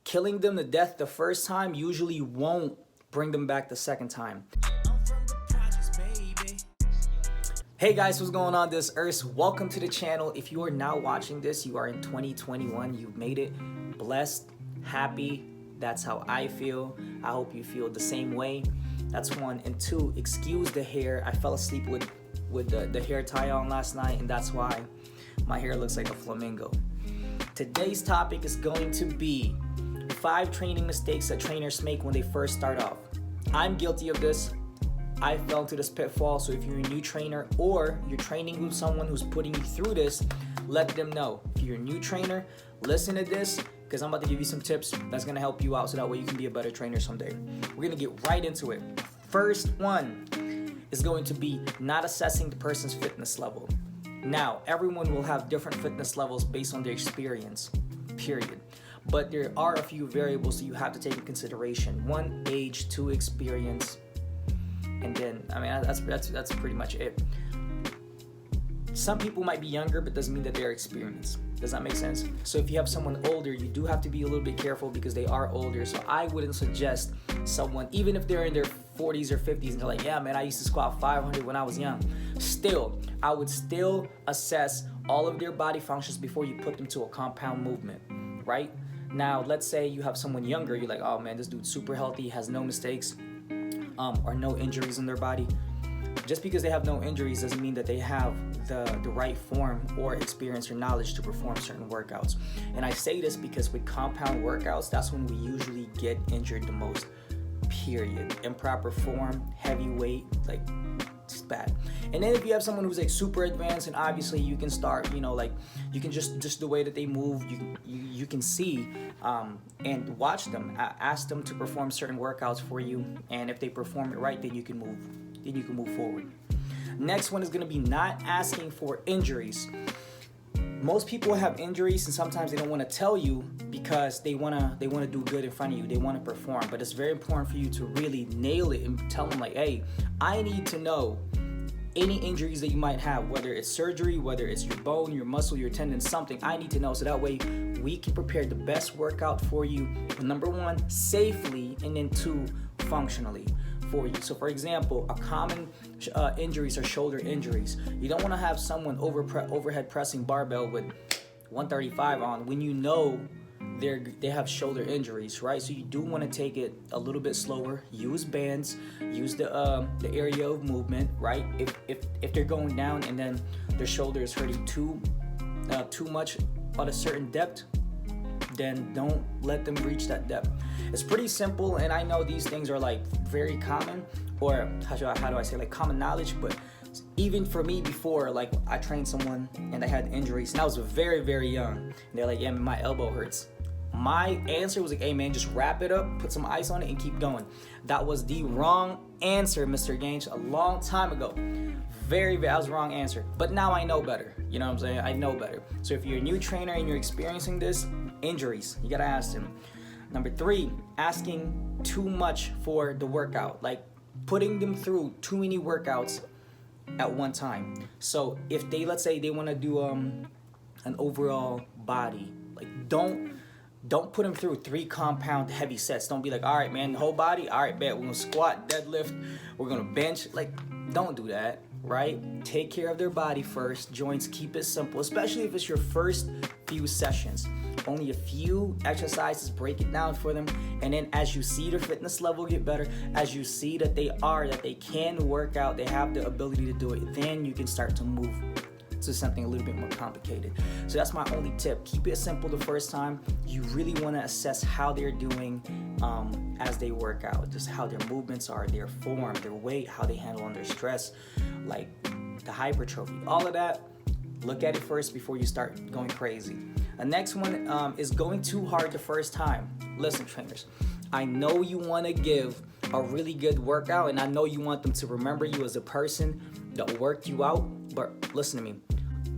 Killing them to death the first time usually won't bring them back the second time. Hey guys, what's going on? This is Urs. Welcome to the channel. If you are now watching this, you are in 2021. You've made it. Blessed, happy. That's how I feel. I hope you feel the same way. That's one. And two, excuse the hair. I fell asleep with the hair tie on last night, and that's why my hair looks like a flamingo. Today's topic is going to be 5 training mistakes that trainers make when they first start off. I'm guilty of this. I fell into this pitfall, so if you're a new trainer or you're training with someone who's putting you through this, let them know. If you're a new trainer, listen to this because I'm about to give you some tips that's going to help you out so that way you can be a better trainer someday. We're going to get right into it. First one is going to be not assessing the person's fitness level. Now, everyone will have different fitness levels based on their experience, period. But there are a few variables that you have to take in consideration. 1, age, 2, experience. And then, that's pretty much it. Some people might be younger, but doesn't mean that they're experienced. Does that make sense? So if you have someone older, you do have to be a little bit careful because they are older. So I wouldn't suggest someone, even if they're in their 40s or 50s, and they're like, yeah, man, I used to squat 500 when I was young. Still, I would still assess all of their body functions before you put them to a compound movement, right? Now, let's say you have someone younger. You're like, oh man, this dude's super healthy, has no mistakes. Or no injuries in their body. Just because they have no injuries doesn't mean that they have the right form or experience or knowledge to perform certain workouts. And I say this because with compound workouts, that's when we usually get injured the most, period. Improper form, heavy weight, like it's bad. And then if you have someone who's like super advanced, and obviously you can start, like you can just the way that they move, you can see and watch them, ask them to perform certain workouts for you, and if they perform it right, then you can move forward. Next one is going to be not asking for injuries. Most people have injuries, and sometimes they don't want to tell you because they want to do good in front of you. They want to perform, but it's very important for you to really nail it and tell them like, hey, I need to know any injuries that you might have, whether it's surgery, whether it's your bone, your muscle, your tendon, something. I need to know so that way we can prepare the best workout for you. Number 1, safely, and then 2, functionally for you. So for example, a common injuries are shoulder injuries. You don't want to have someone overhead pressing barbell with 135 on when you know they have shoulder injuries, right? So you do want to take it a little bit slower. Use bands, use the area of movement, right? If they're going down and then their shoulder is hurting too much at a certain depth, then don't let them reach that depth. It's pretty simple, and I know these things are like very common, or how do I say, like common knowledge, but even for me before, like I trained someone and they had injuries, and I was very, very young, and they're like, yeah, my elbow hurts. My answer was like, hey man, just wrap it up, put some ice on it, and keep going. That was the wrong answer, Mr. Gange, a long time ago. That was the wrong answer. But now I know better. You know what I'm saying? I know better. So if you're a new trainer and you're experiencing this, injuries, you gotta ask them. Number 3, asking too much for the workout, like putting them through too many workouts at one time. So if let's say they want to do an overall body, like don't put them through 3 compound heavy sets. Don't be like, all right, man, whole body. All right, bet we're gonna squat, deadlift, we're gonna bench. Like, don't do that, right? Take care of their body first. Joints, keep it simple, especially if it's your first few sessions. Only a few exercises, break it down for them, and then as you see their fitness level get better, as you see that they can work out, they have the ability to do it, then you can start to move to something a little bit more complicated. So that's my only tip. Keep it simple the first time. You really want to assess how they're doing as they work out, just how their movements are, their form, their weight, how they handle under stress, like the hypertrophy, all of that. Look at it first before you start going crazy. The next one is going too hard the first time. Listen, trainers, I know you want to give a really good workout, and I know you want them to remember you as a person that worked you out, but listen to me.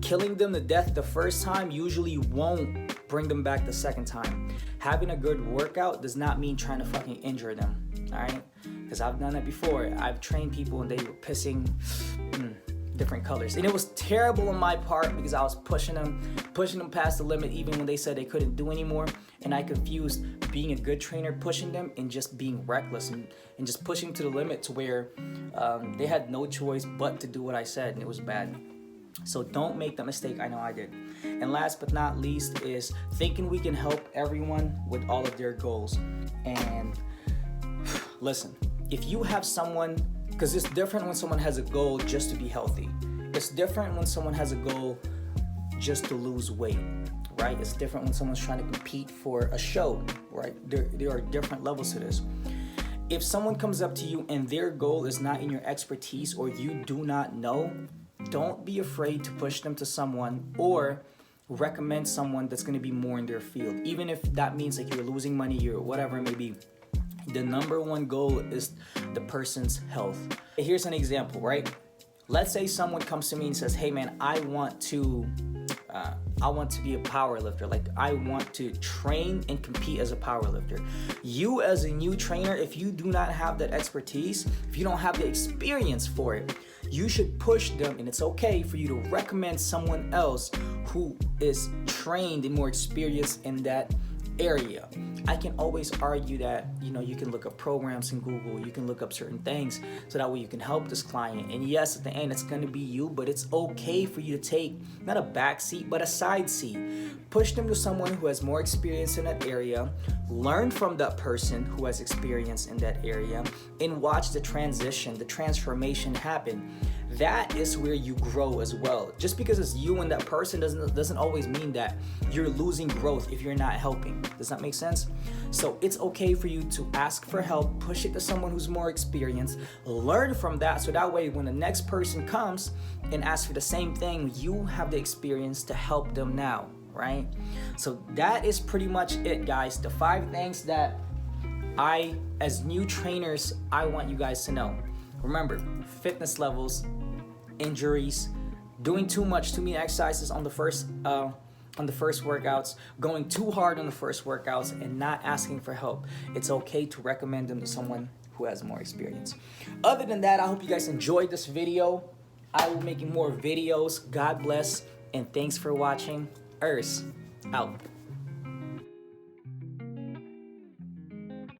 Killing them to death the first time usually won't bring them back the second time. Having a good workout does not mean trying to fucking injure them, all right? Because I've done it before. I've trained people and they were pissing different colors. And it was terrible on my part because I was pushing them past the limit even when they said they couldn't do anymore. And I confused being a good trainer, pushing them, and just being reckless and just pushing to the limit to where they had no choice but to do what I said, and it was bad. So don't make that mistake. I know I did. And last but not least is thinking we can help everyone with all of their goals. And listen, if you have someone, because it's different when someone has a goal just to be healthy. It's different when someone has a goal just to lose weight, right? It's different when someone's trying to compete for a show, right? There are different levels to this. If someone comes up to you and their goal is not in your expertise or you do not know, don't be afraid to push them to someone or recommend someone that's going to be more in their field. Even if that means like you're losing money or whatever it may be. The number one goal is the person's health. Here's an example, right? Let's say someone comes to me and says, hey man, I want to be a power lifter. Like I want to train and compete as a power lifter. You as a new trainer, if you do not have that expertise, if you don't have the experience for it, you should push them, and it's okay for you to recommend someone else who is trained and more experienced in that area. I can always argue that, you can look up programs in Google, you can look up certain things so that way you can help this client. And yes, at the end, it's going to be you, but it's okay for you to take not a back seat, but a side seat. Push them to someone who has more experience in that area, learn from that person who has experience in that area, and watch the transition, the transformation happen. That is where you grow as well. Just because it's you and that person doesn't always mean that you're losing growth if you're not helping. Does that make sense? So it's okay for you to ask for help, push it to someone who's more experienced, learn from that, so that way when the next person comes and asks for the same thing, you have the experience to help them now, right? So that is pretty much it, guys. The 5 things that as new trainers, I want you guys to know. Remember, fitness levels, injuries, doing too many exercises on the first workouts, going too hard on the first workouts, and not asking for help. It's okay to recommend them to someone who has more experience. Other than that, I hope you guys enjoyed this video. I will be making more videos. God bless, and thanks for watching. Urs, out.